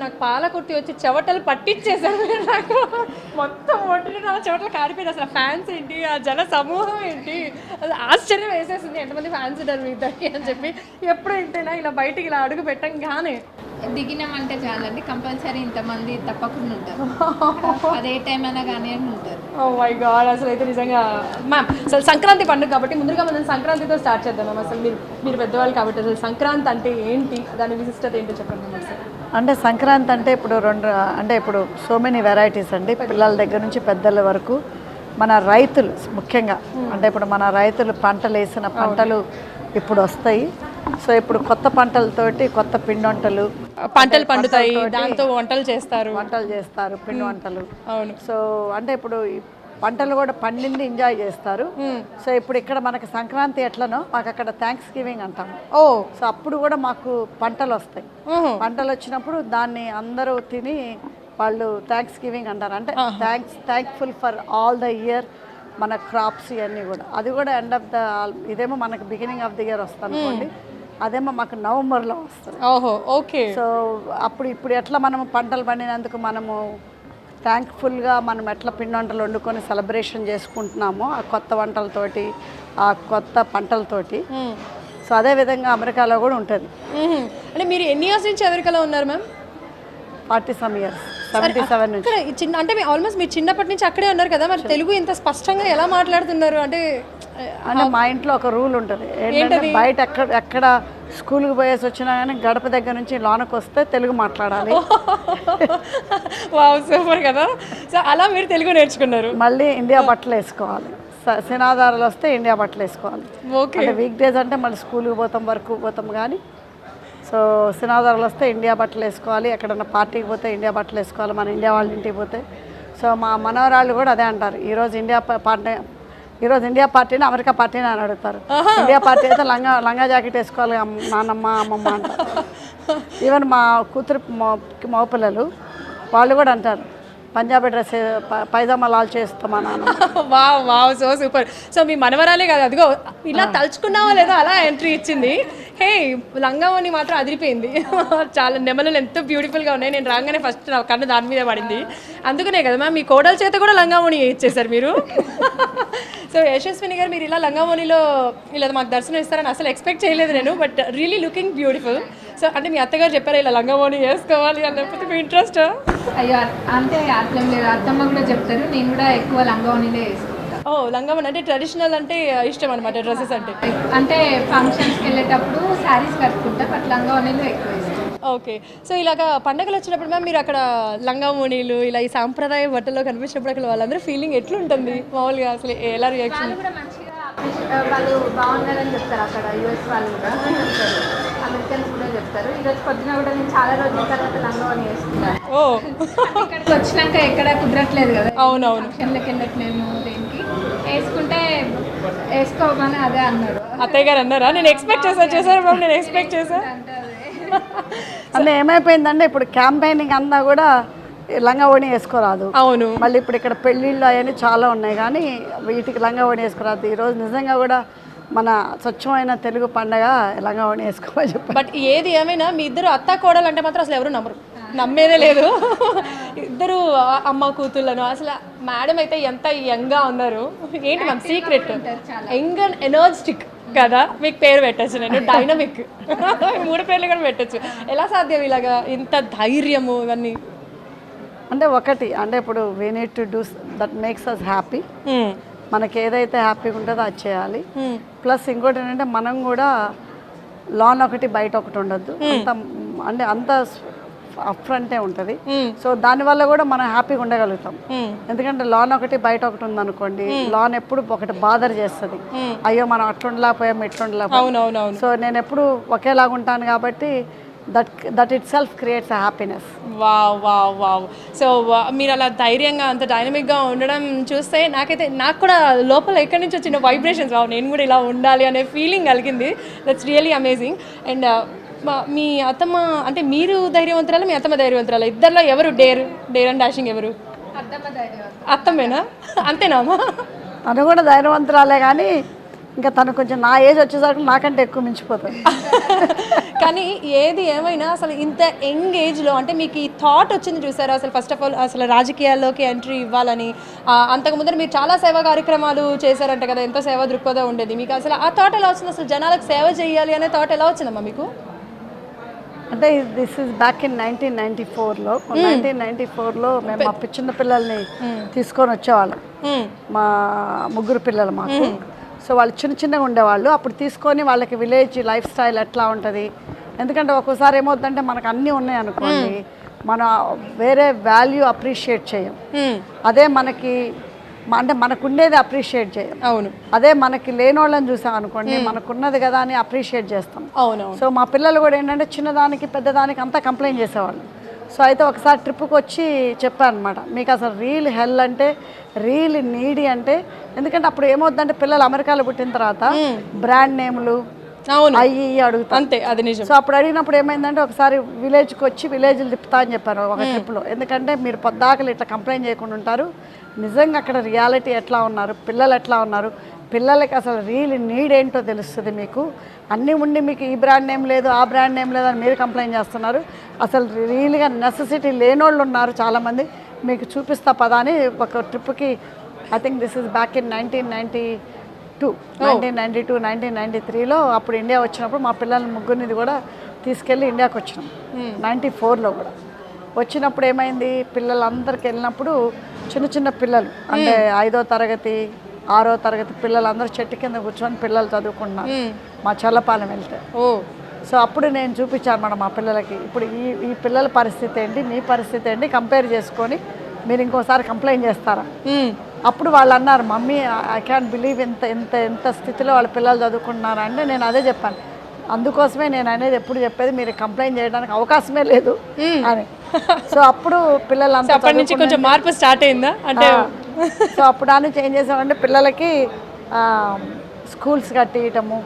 నాకు పాలకుర్తి వచ్చి చెవటలు పట్టించేశారు మీరు నాకు. మొత్తం ఒంటిని నా చెవటలు కారిపోయింది. అసలు ఫ్యాన్స్ ఏంటి, ఆ జన సమూహం ఏంటి, అది ఆశ్చర్యం వేసేసింది ఎంతమంది ఫ్యాన్స్ ఉన్నారు మీ ఇద్దరికి అని చెప్పి. ఎప్పుడు ఏంటైనా ఇలా బయటికి ఇలా అడుగు పెట్టంగానే దిగినామంటే చాలండి, కంపల్సరీ ఇంతమంది తప్పకుండా ఉంటారు. అదే టైం అయినా కానీ ఉంటారు. ఓ మై గాడ్, అసలు అయితే నిజంగా మ్యామ్ అసలు సంక్రాంతి పండుగ కాబట్టి ముందుగా మనం సంక్రాంతితో స్టార్ట్ చేద్దాం మ్యామ్. అసలు మీరు పెద్దవాళ్ళు కాబట్టి అసలు సంక్రాంతి అంటే ఏంటి, దాని విశిష్టత ఏంటో చెప్పండి మ్యామ్. అసలు అంటే సంక్రాంతి అంటే ఇప్పుడు సో మెనీ వెరైటీస్ అండి. పిల్లల దగ్గర నుంచి పెద్దల వరకు మన రైతులు ముఖ్యంగా అంటే ఇప్పుడు మన రైతులు పంటలు వేసిన పంటలు ఇప్పుడు వస్తాయి. సో ఇప్పుడు కొత్త పంటలతోటి కొత్త పిండి వంటలు పండుతాయి, దాంతో వంటలు చేస్తారు, పిండి వంటలు. అవును. సో అంటే ఇప్పుడు ఈ పంటలు కూడా పండింది ఎంజాయ్ చేస్తారు. సో ఇప్పుడు ఇక్కడ మనకి సంక్రాంతి ఎట్లనో మాకు అక్కడ థ్యాంక్స్ గివింగ్ అంటాము. సో అప్పుడు కూడా మాకు పంటలు వస్తాయి. పంటలు వచ్చినప్పుడు దాన్ని అందరూ తిని వాళ్ళు థ్యాంక్స్ గివింగ్ అంటారు. అంటే thankful for all the year మన క్రాప్స్ ఇవన్నీ కూడా. అది కూడా ఎండ్ ఆఫ్ ద ఇదేమో మనకు బిగినింగ్ ఆఫ్ ద ఇయర్ వస్తుంది అనుకోండి, అదేమో మాకు నవంబర్లో వస్తుంది. ఓకే. సో ఇప్పుడు ఎట్లా మనము పంటలు పండినందుకు మనము థ్యాంక్ఫుల్గా మనం ఎట్లా పిండి వంటలు వండుకొని సెలబ్రేషన్ చేసుకుంటున్నామో ఆ కొత్త వంటలతోటి, ఆ కొత్త పంటలతోటి. సో అదేవిధంగా అమెరికాలో కూడా ఉంటుంది. అంటే మీరు ఎన్ని ఇయర్స్ నుంచి అమెరికాలో ఉన్నారు మ్యామ్? 47 years, 77 నుంచి. చిన్న అంటే ఆల్మోస్ట్ మీరు చిన్నప్పటి నుంచి అక్కడే ఉన్నారు కదా, మరి తెలుగు ఇంత స్పష్టంగా ఎలా మాట్లాడుతున్నారు? అంటే మా ఇంట్లో ఒక రూల్ ఉంటుంది ఏంటంటే బయట ఎక్కడ స్కూల్కి పోయేసి వచ్చినా కానీ గడప దగ్గర నుంచి లోనకు వస్తే తెలుగు మాట్లాడాలి. వావ్, సూపర్ కదా. సో అలా మీరు తెలుగు నేర్చుకున్నారు. మళ్ళీ ఇండియా బట్టలు వేసుకోవాలి, శనాదారాలు వస్తే ఇండియా బట్టలు వేసుకోవాలి. అంటే వీక్ డేస్ అంటే మళ్ళీ స్కూల్కి వర్క్ పోతాం కానీ. సో శనాదారాలు వస్తే ఇండియా బట్టలు వేసుకోవాలి, ఎక్కడన్నా పార్టీకి పోతే ఇండియా బట్టలు వేసుకోవాలి, మన ఇండియా వాళ్ళ ఇంటికి పోతే. సో మా మనవరాళ్ళు కూడా అదే అంటారు, ఈరోజు ఇండియా పార్టీని అమెరికా పార్టీని అని అడుగుతారు. ఇండియా పార్టీ అయితే లంగా జాకెట్ వేసుకోవాలి నాన్నమ్మ అమ్మమ్మ అంటారు. ఈవెన్ మా కూతురు మా పిల్లలు వాళ్ళు కూడా అంటారు, పంజాబీ డ్రెస్ పైజామా లాల్ చేస్తామా నాన్న. Wow, so super. సో మీ మనవరాలే కాదు, అదిగో ఇలా తలుచుకున్నావా లేదా అలా ఎంట్రీ ఇచ్చింది. హే, లంగావోని మాత్రం అదిరిపోయింది. చాలా నెమలు ఎంతో బ్యూటిఫుల్గా ఉన్నాయి. నేను రాగానే ఫస్ట్ నా కన్ను దాని మీద పడింది. అందుకనే కదా మ్యామ్ మీ కోడల చేత కూడా లంగావోని ఇచ్చేసారు మీరు. సో యశస్విని గారు, మీరు ఇలా లంగావోనిలో ఇలా మాకు దర్శనం ఇస్తారని అసలు ఎక్స్పెక్ట్ చేయలేదు నేను, but really looking beautiful. So అంటే మీ అత్తగారు చెప్పారా ఇలా లంగావోని వేసుకోవాలి అని, లేకపోతే మీ ఇంట్రెస్ట్? అయ్యో అంటే అట్లేం లేదు, అత్తమ్మ కూడా చెప్తారు. నేను కూడా ఎక్కువ లంగావోనిలే వేసుకుంటాను. లంగావోని అంటే ట్రెడిషనల్ అంటే ఇష్టం అనమాట, డ్రెస్సెస్ అంటే ఫంక్షన్స్కి వెళ్ళేటప్పుడు శారీస్ కట్టుకుంటా, బట్ లంగావోనిలు ఎక్కువ ఇష్టం. ఓకే. సో ఇలాగ పండుగలు వచ్చినప్పుడు మ్యామ్ మీరు అక్కడ లంగావోనీలు ఇలా ఈ సాంప్రదాయ బట్టల్లో కనిపించినప్పుడు అక్కడ వాళ్ళందరూ ఫీలింగ్ ఎట్లుంటుంది మామూలుగా, అసలు ఎలా రియాక్షన్? కూడా మంచిగా వాళ్ళు బాగున్నారని చెప్తారు. అక్కడ యూఎస్ వాళ్ళు కూడా చెప్తారు, అమెరికన్స్ కూడా చెప్తారు. ఈరోజు పొద్దున కూడా నేను చాలా రోజుల తర్వాత లంగావోని వేసుకున్నాను. ఇక్కడికి వచ్చినాక ఎక్కడ కుదరట్లేదు కదా, అవునవును, ఫంక్షన్లకు వెళ్ళట్లేము, దేనికి వేసుకుంటే వేసుకోమని అదే అన్నారు. అత్తయ్య గారు అన్నారా? నేను ఎక్స్పెక్ట్ చేశారు మ్యామ్, నేను ఎక్స్పెక్ట్ చేశాను. అంటే ఏమైపోయిందంటే ఇప్పుడు క్యాంపెయినింగ్ అంతా కూడా లంగావోణి వేసుకోరాదు. అవును. మళ్ళీ ఇప్పుడు ఇక్కడ పెళ్ళిళ్ళు అవన్నీ చాలా ఉన్నాయి కానీ వీటికి లంగావోణి వేసుకోరాదు. ఈరోజు నిజంగా కూడా మన స్వచ్ఛమైన తెలుగు పండగ లంగావోణి వేసుకోమని చెప్పి. బట్ ఏది ఏమైనా మీ ఇద్దరు అత్త కోడలు అంటే మాత్రం అసలు ఎవరు నమ్మరు, నమ్మేదే లేదు. ఇద్దరు అమ్మ కూతుళ్ళను. అసలు మేడం అయితే ఎంత యంగ్గా ఉన్నారు. ఏంటి ma'am secret? Young and energetic కదా, మీకు పేరు పెట్టచ్చు నేను, డైనమిక్. 3 పేర్లు కూడా పెట్టచ్చు. ఎలా సాధ్యం ఇలాగా ఇంత ధైర్యము ఇవన్నీ? అంటే ఒకటి అంటే ఇప్పుడు we need to do that makes us happy. మనకి ఏదైతే హ్యాపీగా ఉంటుందో అది చేయాలి. ప్లస్ ఇంకోటి ఏంటంటే మనం కూడా లాన్ ఒకటి బయట ఒకటి ఉండద్దు, అంత అప్ఫ్రంటే ఉంటుంది. సో దానివల్ల కూడా మనం హ్యాపీగా ఉండగలుగుతాం. ఎందుకంటే లాన్ ఒకటి బయట ఒకటి ఉందనుకోండి, లాన్ ఎప్పుడు ఒకటి బాదర్ చేస్తుంది, అయ్యో మనం అట్లుండలేకపోయాం ఇట్లుండలేకపోయాం. సో నేను ఎప్పుడు ఒకేలాగా ఉంటాను కాబట్టి that it self creates happiness. Wow. So మీరు అలా ధైర్యంగా అంత డైనమిక్గా ఉండడం చూస్తే నాకు కూడా లోపల ఎక్కడి నుంచి వచ్చిన వైబ్రేషన్స్, నేను కూడా ఇలా ఉండాలి అనే ఫీలింగ్ కలిగింది. That's really amazing. అండ్ మీ అత్తమ్మ అంటే మీరు ధైర్యవంతురాలు, మీ అత్తమ్మ ధైర్యవంతురాలు, ఇద్దరిలో ఎవరు డేర్ అండ్ డాషింగ్ ఎవరు? అత్తమ్మేనా? అంతేనామా? తను కూడా ధైర్యవంతురాలే కానీ ఇంకా తను కొంచెం నా ఏజ్ వచ్చేసరికి నాకంటే ఎక్కువ మించిపోతుంది. కానీ ఏది ఏమైనా అసలు ఇంత యంగ్ ఏజ్లో అంటే మీకు ఈ థాట్ వచ్చింది చూసారా అసలు ఫస్ట్ ఆఫ్ ఆల్ అసలు రాజకీయాల్లోకి ఎంట్రీ ఇవ్వాలని అంతకు ముందర మీరు చాలా సేవా కార్యక్రమాలు చేశారంట కదా, ఎంతో సేవా దృక్పథం ఉండేది మీకు. అసలు ఆ థాట్ ఎలా వచ్చింది, అసలు జనాలకు సేవ చేయాలి అనే థాట్ ఎలా వచ్చిందమ్మా మీకు? అంటే దిస్ ఇస్ బ్యాక్ ఇన్ 1994లో. 1994లో మేము మా చిన్న పిల్లల్ని తీసుకొని వచ్చేవాళ్ళం, మా ముగ్గురు పిల్లలు మాకు. సో వాళ్ళు చిన్నగా ఉండేవాళ్ళు. అప్పుడు తీసుకొని వాళ్ళకి విలేజ్ లైఫ్ స్టైల్ ఎట్లా ఉంటుంది, ఎందుకంటే ఒక్కోసారి ఏమవుతుందంటే మనకు అన్నీ ఉన్నాయి అనుకోండి, మనం వేరే వాల్యూ అప్రిషియేట్ చేయం. అదే మనకి అంటే మనకుండేది అప్రిషియేట్ చేయం. అవును. అదే మనకి లేనోళ్ళని చూసాం అనుకోండి, మనకున్నది కదా అని అప్రిషియేట్ చేస్తాం. అవును. సో మా పిల్లలు కూడా ఏంటంటే చిన్నదానికి పెద్దదానికి అంతా కంప్లైంట్ చేసేవాళ్ళు. సో అయితే ఒకసారి ట్రిప్కి వచ్చి చెప్పాను అనమాట, మీకు అసలు రియల్ హెల్ అంటే రియల్ నీడీ అంటే, ఎందుకంటే అప్పుడు ఏమవుతుందంటే పిల్లలు అమెరికాలో పుట్టిన తర్వాత బ్రాండ్ నేమ్లు అయ్యి అడుగుతాం అంతే, అది నిజం. సో అప్పుడు అడిగినప్పుడు ఏమైందంటే ఒకసారి విలేజ్కి వచ్చి విలేజ్లు తిప్పుతా అని చెప్పారు ఒక ట్రిప్లో. ఎందుకంటే మీరు పొద్దాకలు ఇట్లా కంప్లైంట్ చేయకుండా ఉంటారు, నిజంగా అక్కడ రియాలిటీ ఎట్లా ఉన్నారు, పిల్లలు ఎట్లా ఉన్నారు, పిల్లలకి అసలు రియల్ నీడ్ ఏంటో తెలుస్తుంది మీకు. అన్నీ ఉండి మీకు ఈ బ్రాండ్ నేమ్ లేదు ఆ బ్రాండ్ నేమ్ లేదు అని మీరు కంప్లైంట్ చేస్తున్నారు, అసలు రియల్గా నెసెసిటీ లేనోళ్ళు ఉన్నారు చాలామంది, మీకు చూపిస్తా పదా అని ఒక ట్రిప్కి. I think this is back in 1992, 1993లో అప్పుడు ఇండియా వచ్చినప్పుడు మా పిల్లల ముగ్గురిని కూడా తీసుకెళ్ళి ఇండియాకి వచ్చినాం. 94లో కూడా వచ్చినప్పుడు ఏమైంది, పిల్లలందరికి వెళ్ళినప్పుడు చిన్న పిల్లలు అంటే 5వ తరగతి 6వ తరగతి పిల్లలందరూ చెట్టు కింద కూర్చొని పిల్లలు చదువుకుంటున్నారు మా చల్లపాలెం వెళ్తే. సో అప్పుడు నేను చూపించాను మేడం మా పిల్లలకి, ఇప్పుడు ఈ పిల్లల పరిస్థితి ఏంటి, మీ పరిస్థితి ఏంటి, కంపేర్ చేసుకొని మీరు ఇంకోసారి కంప్లైంట్ చేస్తారా. అప్పుడు వాళ్ళు అన్నారు, మమ్మీ ఐ క్యాన్ బిలీవ్ ఎంత స్థితిలో వాళ్ళ పిల్లలు చదువుకుంటున్నారు అంటే. నేను అదే చెప్పాను, అందుకోసమే నేను అనేది ఎప్పుడు చెప్పేది మీరు కంప్లైంట్ చేయడానికి అవకాశమే లేదు అని. సో అప్పుడు పిల్లలంతా అప్పటి నుంచి కొంచెం మార్పు స్టార్ట్ అయిందా అంటే? సో అప్పుడు అని చేంజ్ చేసామంటే పిల్లలకి స్కూల్స్ కట్టియటము,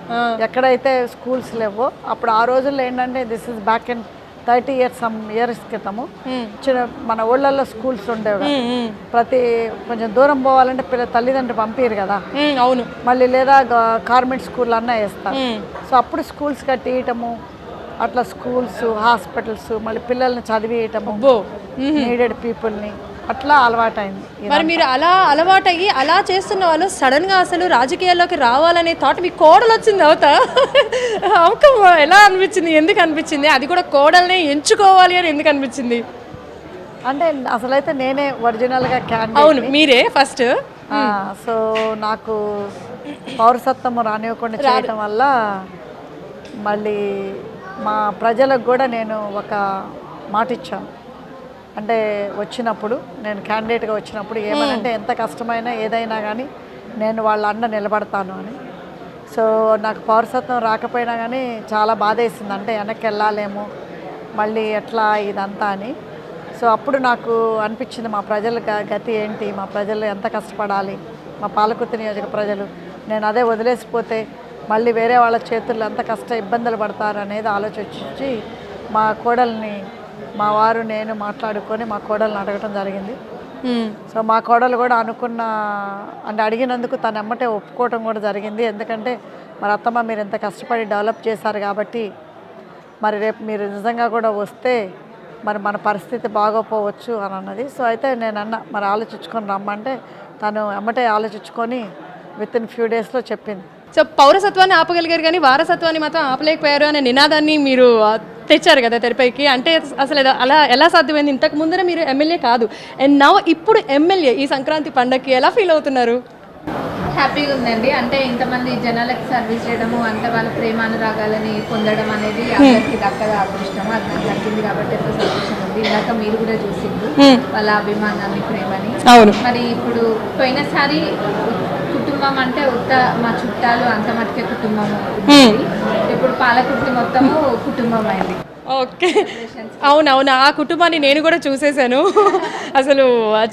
ఎక్కడైతే స్కూల్స్ లేవో అప్పుడు ఆ రోజుల్లో ఏంటంటే this is back in 30 years some years క్రితము చిన్న మన ఊళ్ళల్లో స్కూల్స్ ఉండేవి. ప్రతి కొంచెం దూరం పోవాలంటే తల్లిదండ్రులు పంపిరు కదా, అవును, మళ్ళీ లేదా గవర్నమెంట్ స్కూల్ అన్నా వేస్తారు. సో అప్పుడు స్కూల్స్ కట్టియటము, అట్లా స్కూల్స్ హాస్పిటల్స్ మళ్ళీ పిల్లల్ని చదివియటము, నీడెడ్ పీపుల్ని అట్లా అలవాటైంది. మరి మీరు అలా అలవాటయ్యి అలా చేస్తున్న వాళ్ళు సడన్గా అసలు రాజకీయాల్లోకి రావాలనే థాట్ మీకు కోడలు వచ్చింది అవుతా ఎలా అనిపించింది, ఎందుకు అనిపించింది, అది కూడా కోడల్ని ఎంచుకోవాలి అని ఎందుకు అనిపించింది? అంటే అసలైతే నేనే ఒరిజినల్గా క్యాండిడేట్. అవును, మీరే ఫస్ట్. సో నాకు పౌరసత్వం రానివ్వకుండా చేయటం వల్ల మళ్ళీ మా ప్రజలకు కూడా నేను ఒక మాట ఇచ్చాను. అంటే వచ్చినప్పుడు నేను క్యాండిడేట్గా వచ్చినప్పుడు ఏమనంటే ఎంత కష్టమైనా ఏదైనా కానీ నేను వాళ్ళ అండ నిలబడతాను అని. సో నాకు పౌరసత్వం రాకపోయినా కానీ చాలా బాధేసింది, అంటే వెనక్కి వెళ్ళాలేమో మళ్ళీ ఎట్లా ఇదంతా అని. సో అప్పుడు నాకు అనిపించింది మా ప్రజల గతి ఏంటి, మా ప్రజలు ఎంత కష్టపడాలి, మా పాలకుర్తి నియోజక ప్రజలు, నేను అదే వదిలేసిపోతే మళ్ళీ వేరే వాళ్ళ చేతుల్లో ఎంత ఇబ్బందులు పడతారు అనేది ఆలోచించి మా కోడల్ని మా వారు నేను మాట్లాడుకొని మా కోడల్ని అడగటం జరిగింది. సో మా కోడలు కూడా అనుకున్న అంటే అడిగినందుకు తన ఎమ్మటే ఒప్పుకోవటం కూడా జరిగింది. ఎందుకంటే మరి అత్తమ్మ మీరు ఎంత కష్టపడి డెవలప్ చేశారు కాబట్టి మరి రేపు మీరు నిజంగా కూడా వస్తే మరి మన పరిస్థితి బాగోపోవచ్చు అని అన్నది. సో అయితే నేను అన్న మరి ఆలోచించుకొని రమ్మంటే తను ఎమ్మటే ఆలోచించుకొని విత్ ఇన్ ఫ్యూ డేస్లో చెప్పింది. సో పౌరసత్వాన్ని ఆపగలిగారు కానీ వారసత్వాన్ని మాత్రం ఆపలేకపోయారు అనే నినాదాన్ని మీరు తెచ్చారు కదా తెరపైకి. అంటే అసలు అలా ఎలా సాధ్యమైంది? ఇంతకు ముందర మీరు ఎమ్మెల్యే కాదు, అండ్ నౌ ఇప్పుడు ఎమ్మెల్యే. ఈ సంక్రాంతి పండగకి ఎలా ఫీల్ అవుతున్నారు? హ్యాపీగా ఉందండి. అంటే ఇంతమంది జనాలకు సర్వీస్ చేయడము, అంటే వాళ్ళ ప్రేమానురాగాలని పొందడం అనేది అందరికి దక్కగా అదృష్టం. అది నాకు దక్కింది కాబట్టి ఎంతో సంతోషం ఉంది. ఇందాక మీరు కూడా చూసిండ్రు వాళ్ళ అభిమానాన్ని, ప్రేమని. అవును. మరి ఇప్పుడు పోయినసారి కుటుంబం అంటే మా చుట్టాలు అంత మటుకే కుటుంబం, ఇప్పుడు పాలకుర్తి మొత్తము కుటుంబం అయింది. ఓకే, అవునవును, ఆ కుటుంబాన్ని నేను కూడా చూసేసాను. అసలు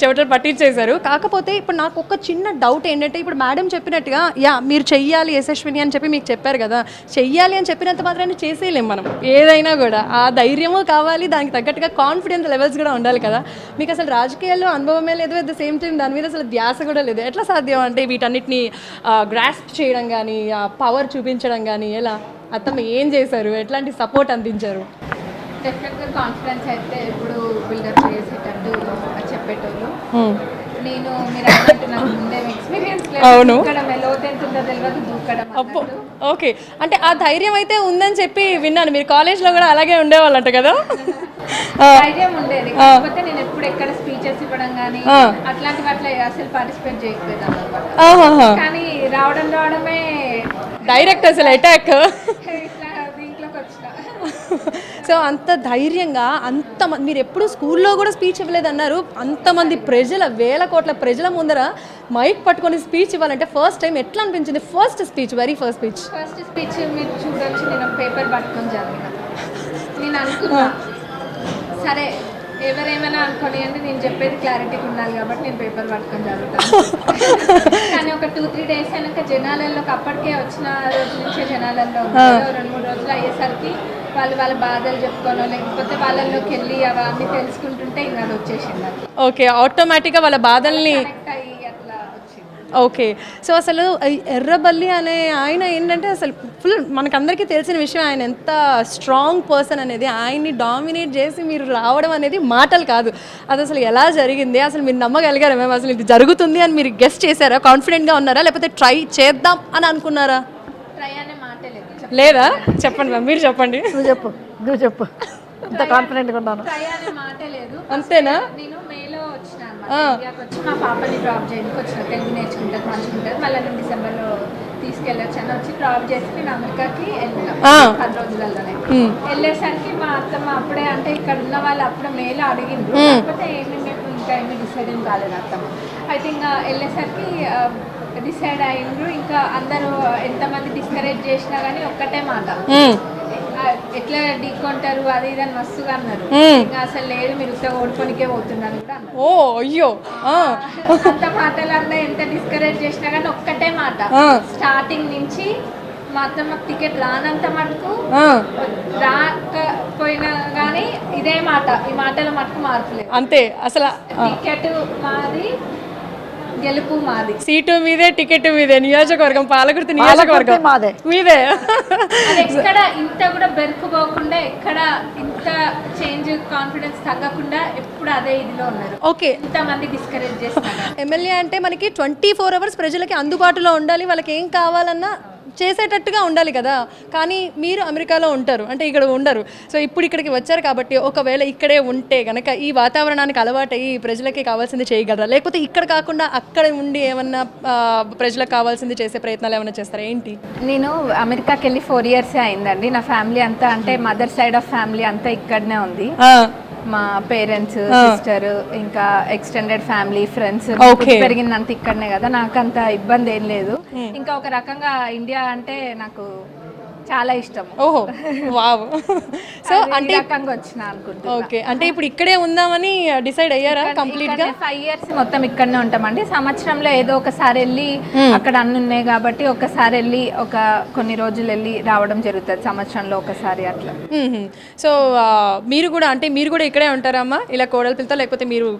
చెవటలు పట్టించేశారు. కాకపోతే ఇప్పుడు నాకు ఒక చిన్న డౌట్ ఏంటంటే, ఇప్పుడు మేడం చెప్పినట్టుగా మీరు చెయ్యాలి యశస్విని అని చెప్పి మీకు చెప్పారు కదా, చెయ్యాలి అని చెప్పినంత మాత్రాన్ని చేసేయలేం మనం. ఏదైనా కూడా ఆ ధైర్యము కావాలి, దానికి తగ్గట్టుగా కాన్ఫిడెన్స్ లెవెల్స్ కూడా ఉండాలి కదా. మీకు అసలు రాజకీయాల్లో అనుభవమే లేదు, అట్ ద సేమ్ టైం దాని మీద అసలు ధ్యాస కూడా లేదు. ఎట్లా సాధ్యం అంటే వీటన్నిటిని గ్రాస్ప్ చేయడం కానీ, పవర్ చూపించడం కానీ ఎలా? అత్తమ్మ ఏం చేశారు, ఎట్లాంటి సపోర్ట్ అందించారు? డెఫినెట్గా కాన్ఫిడెన్స్ అయితే ఎప్పుడు బిల్డప్ చేసేటట్టు చెప్పేటోళ్ళు. నేను మీరు అన్నట్టు నాకు ముందే ఎక్స్పీరియన్స్ లేదు, దూకడం లోతు ఎంత ఉందో తెలియదు, దూకడం అప్పు ఓకే, అంటే ఆ ధైర్యం అయితే ఉందని చెప్పి విన్నాను. మీరు కాలేజ్లో కూడా అలాగే ఉండేవాళ్ళంట కదా? ధైర్యం ఉండేది, కాకపోతే నేను ఎప్పుడు ఎక్కడ స్పీచెస్ ఇవ్వడం కానీ అట్లాంటి వాటిలో అసలు పార్టిసిపేట్ చేయకపోయేది అన్నమాట. కానీ రావడమే డైరెక్ట్ అసలు అటాక్. ఇట్లా దీంట్లోకి వచ్చిన. సో అంత ధైర్యంగా మీరు ఎప్పుడు స్కూల్లో కూడా స్పీచ్ ఇవ్వలేదన్నారు. అంతమంది ప్రజల, వేల కోట్ల ప్రజల ముందర మైక్ పట్టుకొని స్పీచ్ ఇవ్వాలంటే ఫస్ట్ టైం ఎట్లా అనిపించింది? First speech, very first speech మీరు చూడొచ్చు, నేను పేపర్ పట్టుకొని చదివిన. నేను అనుకున్నా సరే ఎవరేమైనా అనుకోని అంటే నేను చెప్పేది క్లారిటీగా ఉండాలి కాబట్టి నేను పేపర్ పట్టుకొని చదువుతాను. కానీ ఒక 2-3 days అయినాక జనాలలోకి అప్పటికే వచ్చిన రోజు నుంచే జనాలలో 2-3 రోజులు అయ్యేసరికి వాళ్ళ బాధలు చెప్పుకోనో లేకపోతే వాళ్ళలోకి వెళ్ళి అవన్నీ తెలుసుకుంటుంటే ఇంకా అది వచ్చేసింది. ఓకే, ఆటోమేటిక్గా వాళ్ళ బాధల్ని అట్లా వచ్చింది. ఓకే, సో అసలు ఎర్రబల్లి అనే ఆయన ఏంటంటే అసలు ఫుల్ మనకందరికీ తెలిసిన విషయం, ఆయన ఎంత స్ట్రాంగ్ పర్సన్ అనేది. ఆయన్ని డామినేట్ చేసి మీరు రావడం అనేది మాటలు కాదు. అది అసలు ఎలా జరిగింది, అసలు మీరు నమ్మగలిగారా మేము అసలు ఇది జరుగుతుంది అని మీరు గెస్ట్ చేశారా? కాన్ఫిడెంట్గా ఉన్నారా లేకపోతే ట్రై చేద్దాం అని అనుకున్నారా? ట్రై అనే మాటే లేదు. లేదా? చెప్పండి మ్యామ్, మీరు చెప్పండి. నువ్వు చెప్పు ఇంత కాన్ఫిడెంట్గా ఉన్నాను. ట్రై అనే మాటే లేదు. అంతేనా? నేను మేలో వచ్చిన ఇండియాకి వచ్చి మా పాపని డ్రాప్ చేయడానికి వచ్చిన. తెలుగు నేర్చుకుంటుంది, మంచిగా ఉంటుంది, మళ్ళీ నేను డిసెంబర్లో తీసుకెళ్ళొచ్చు అని వచ్చి డ్రాప్ చేసి నేను అమెరికాకి వెళ్ళిన 10 రోజులలోనే. వెళ్ళేసరికి మా అత్తమ్మ అప్పుడే అంటే ఇక్కడ ఉన్న వాళ్ళు అప్పుడే మేలో అడిగిండ్రు, కాకపోతే ఇంకా ఏమీ డిసైడ్ ఏం కాలేదు అత్తమ్మ. అయితే ఇంకా వెళ్ళేసరికి డిసైడ్ అయ్యిండ్రు. ఇంకా అందరూ ఎంతమంది డిస్కరేజ్ చేసినా కానీ ఒక్కటే మాట, ఎట్లా ఢీకొంటారు అది ఇది అని మస్తుగా అన్నారు. ఇంకా అసలు లేదు మీరు ఉత్తగా ఓడుకోనికే పోతున్నారు కూడా అన్నారు. ఓ అయ్యో, అంత మాటలు అన్నా ఎంత డిస్కరేజ్ చేసినా కానీ ఒక్కటే మాట, స్టార్టింగ్ నుంచి మాత్రం మాకు టికెట్ రానంత మటుకు రాకపోయినా కానీ ఇదే మాట, ఈ మాటల మటుకు మార్పు లేదు అంతే. అసలు టికెట్ మాది, గెలుపు మాది, సీటు మీదే, టికెట్ మీదే, నియోజకవర్గం పాలకుర్తి నియోజకవర్గం మీదే. ఎక్కడ ఇంత కూడా బెరుకుపోకుండా, ఎక్కడ ఇంత చేంజ్ కాన్ఫిడెన్స్ తగ్గకుండా ఎప్పుడు అదే ఇదిలో ఉన్నారు. ఓకే, ఇంతమంది డిస్కరేజ్ చేస్తారు. ఎమ్మెల్యే అంటే మనకి 24 hours ప్రజలకి అందుబాటులో ఉండాలి, వాళ్ళకి ఏం కావాలన్నా చేసేటట్టుగా ఉండాలి కదా. కానీ మీరు అమెరికాలో ఉంటారు, అంటే ఇక్కడ ఉండరు. సో ఇప్పుడు ఇక్కడికి వచ్చారు కాబట్టి ఒకవేళ ఇక్కడే ఉంటే కనుక ఈ వాతావరణానికి అలవాటయ్యి ప్రజలకి కావాల్సింది చేయగలరా, లేకపోతే ఇక్కడ కాకుండా అక్కడ ఉండి ఏమన్నా ప్రజలకు కావాల్సింది చేసే ప్రయత్నాలు ఏమైనా చేస్తారా ఏంటి? నేను అమెరికాకి వెళ్ళి 4 years అయిందండి. నా ఫ్యామిలీ అంతా అంటే మదర్ సైడ్ ఆఫ్ ఫ్యామిలీ అంతా ఇక్కడనే ఉంది. మా పేరెంట్స్, సిస్టర్, ఇంకా ఎక్స్టెండెడ్ ఫ్యామిలీ, ఫ్రెండ్స్ పెరిగిందంత ఇక్కడనే కదా. నాకు అంత ఇబ్బంది ఏం లేదు. ఇంకా ఒక రకంగా ఇండియా అంటే నాకు చాలా ఇష్టం. ఓహో వావ్. సో అంటే రకంగా వచ్చిన అనుకుంటా. ఓకే, అంటే ఇప్పుడు ఇక్కడే ఉందామని డిసైడ్ అయ్యారా కంప్లీట్ గా? 5 years మొత్తం ఇక్కడనే ఉంటామండి. సంవత్సరంలో ఏదో ఒకసారి వెళ్ళి, అక్కడ అన్ని ఉన్నాయి కాబట్టి ఒకసారి వెళ్ళి ఒక కొన్ని రోజులు వెళ్ళి రావడం జరుగుతుంది సంవత్సరంలో ఒకసారి అట్లా. సో మీరు కూడా అంటే మీరు కూడా ఇక్కడే ఉంటారమ్మా ఇలా కోడల పిల్లతో, లేకపోతే మీరు?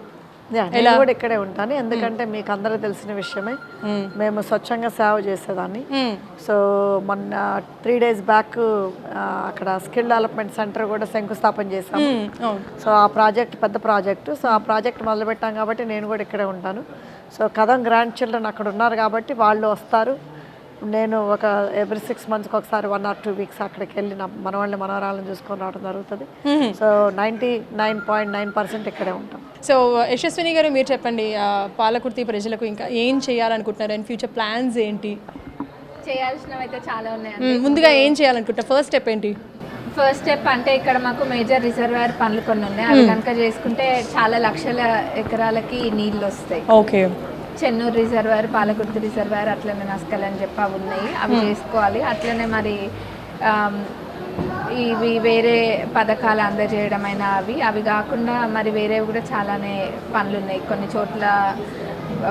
నేను కూడా ఇక్కడే ఉంటాను, ఎందుకంటే మీకు అందరూ తెలిసిన విషయమే, మేము స్వచ్ఛంగా సేవ చేసేదాన్ని. సో మొన్న 3 days బ్యాక్ అక్కడ స్కిల్ డెవలప్మెంట్ సెంటర్ కూడా శంకుస్థాపన చేశాము. సో ఆ ప్రాజెక్ట్ పెద్ద ప్రాజెక్టు. సో ఆ ప్రాజెక్ట్ మొదలుపెట్టాం కాబట్టి నేను కూడా ఇక్కడే ఉంటాను. సో కథం గ్రాండ్ చిల్డ్రన్ అక్కడ ఉన్నారు కాబట్టి వాళ్ళు వస్తారు. నేను ఒక ఎవ్రీ 6 months ఒకసారి 1 or 2 weeks అక్కడికి వెళ్ళి మనవాళ్ళని మనవరాలను చూసుకొని రావడం జరుగుతుంది. సో 99.9% ఇక్కడే ఉంటాం. సో యశస్విని గారు మీరు చెప్పండి, పాలకుర్తి ప్రజలకు ఇంకా ఏం చేయాలనుకుంటున్నారు అండ్ ఫ్యూచర్ ప్లాన్స్ ఏంటి? చేయాల్సినవి అయితే చాలా ఉన్నాయండి. ముందుగా ఏం చేయాలనుకుంటా, ఫస్ట్ స్టెప్ ఏంటి? ఫస్ట్ స్టెప్ అంటే ఇక్కడ మాకు మేజర్ రిజర్వాయర్ పనులు కొన్ని ఉన్నాయి, అవి కనుక చేసుకుంటే చాలా లక్షల ఎకరాలకి నీళ్ళు వస్తాయి. Okay, Chennur reservoir, Palakurthi reservoir, అట్లనే నస్కల్ అని చెప్పి అవి ఉన్నాయి, అవి చేసుకోవాలి. అట్లనే మరి ఇవి వేరే పథకాలు అందజేయడమైనా అవి కాకుండా మరి వేరేవి కూడా చాలానే పనులు ఉన్నాయి. కొన్ని చోట్ల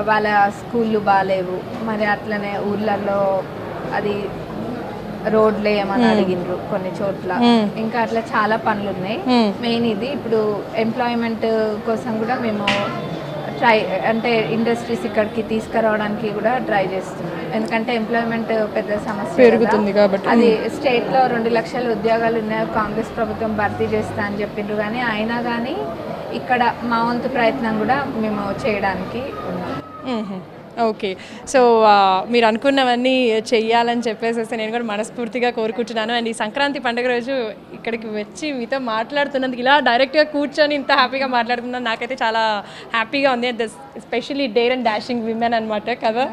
వాళ్ళ స్కూళ్ళు బాగాలేవు, మరి అట్లనే ఊర్లలో అది రోడ్లు ఏమని అడిగిండ్రు కొన్ని చోట్ల. ఇంకా అట్లా చాలా పనులు ఉన్నాయి. మెయిన్ ఇది ఇప్పుడు ఎంప్లాయ్మెంట్ కోసం కూడా మేము ట్రై అంటే ఇండస్ట్రీస్ ఇక్కడికి తీసుకురావడానికి కూడా ట్రై చేస్తున్నాం. ఎందుకంటే ఎంప్లాయ్మెంట్ పెద్ద సమస్య పెరుగుతుంది కాబట్టి. అది స్టేట్లో 2 లక్షల ఉద్యోగాలు ఉన్నాయి, కాంగ్రెస్ ప్రభుత్వం భర్తీ చేస్తా అని చెప్పిండ్రు. కానీ అయినా కానీ ఇక్కడ మా వంతు ప్రయత్నం కూడా మేము చేయడానికి ఉన్నాం. ఓకే. సో మీరు అనుకున్నవన్నీ చెయ్యాలని చెప్పేసి నేను కూడా మనస్ఫూర్తిగా కోరుకుంటున్నాను. అండ్ ఈ సంక్రాంతి పండుగ రోజు ఇక్కడికి వచ్చి మీతో మాట్లాడుతున్నందుకు, ఇలా డైరెక్ట్గా కూర్చొని ఇంత హ్యాపీగా మాట్లాడుతున్నాను, నాకైతే చాలా హ్యాపీగా ఉంది. Especially dare and dashing women అనమాట కదా.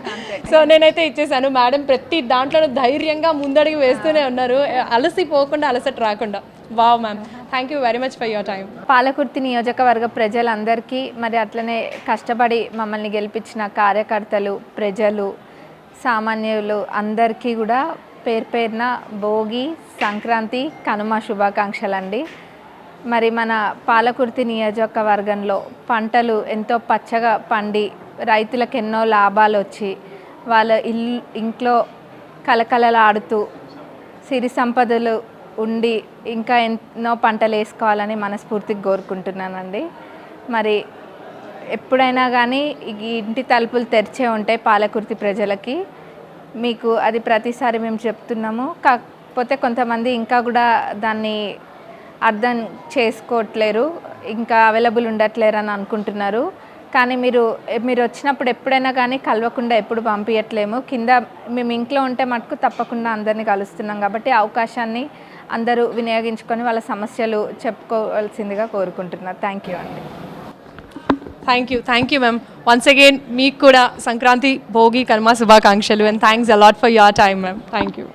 సో నేనైతే ఇచ్చేసాను. మేడం ప్రతి దాంట్లోనూ ధైర్యంగా ముందడుగు వేస్తూనే ఉన్నారు, అలసిపోకుండా, అలసట రాకుండా. Wow ma'am, thank you very much for your time. Palakurthi నియోజకవర్గ ప్రజలందరికీ, మరి అట్లనే కష్టపడి మమ్మల్ని గెలిపించిన కార్యకర్తలు, ప్రజలు, సామాన్యులు అందరికీ కూడా పేరు పేరున భోగి, సంక్రాంతి, కనుమ శుభాకాంక్షలు అండి. మరి మన పాలకుర్తి నియోజకవర్గంలో పంటలు ఎంతో పచ్చగా పండి రైతులకు ఎన్నో లాభాలు వచ్చి వాళ్ళ ఇంట్లో కలకలలాడుతూ సిరి సంపదలు ఉండి ఇంకా ఎన్నో పంటలు వేసుకోవాలని మనస్ఫూర్తిగా కోరుకుంటున్నానండి. మరి ఎప్పుడైనా కానీ ఈ ఇంటి తలుపులు తెరిచే ఉంటాయి పాలకుర్తి ప్రజలకి. మీకు అది ప్రతిసారి మేము చెప్తున్నాము. కాకపోతే కొంతమంది ఇంకా కూడా దాన్ని అర్థం చేసుకోవట్లేరు, ఇంకా అవైలబుల్ ఉండట్లేరు అని అనుకుంటున్నారు. కానీ మీరు వచ్చినప్పుడు ఎప్పుడైనా కానీ కలవకుండా ఎప్పుడు పంపించట్లేము. కింద మేము ఇంట్లో ఉంటే మటుకు తప్పకుండా అందరినీ కలుస్తున్నాం. కాబట్టి అవకాశాన్ని అందరూ వినియోగించుకొని వాళ్ళ సమస్యలు చెప్పుకోవాల్సిందిగా కోరుకుంటున్నారు. థ్యాంక్ యూ అండి. Thank you ma'am. Once again మీకు కూడా సంక్రాంతి, భోగి, కనుమ శుభాకాంక్షలు. And thanks a lot for your time ma'am. Thank you.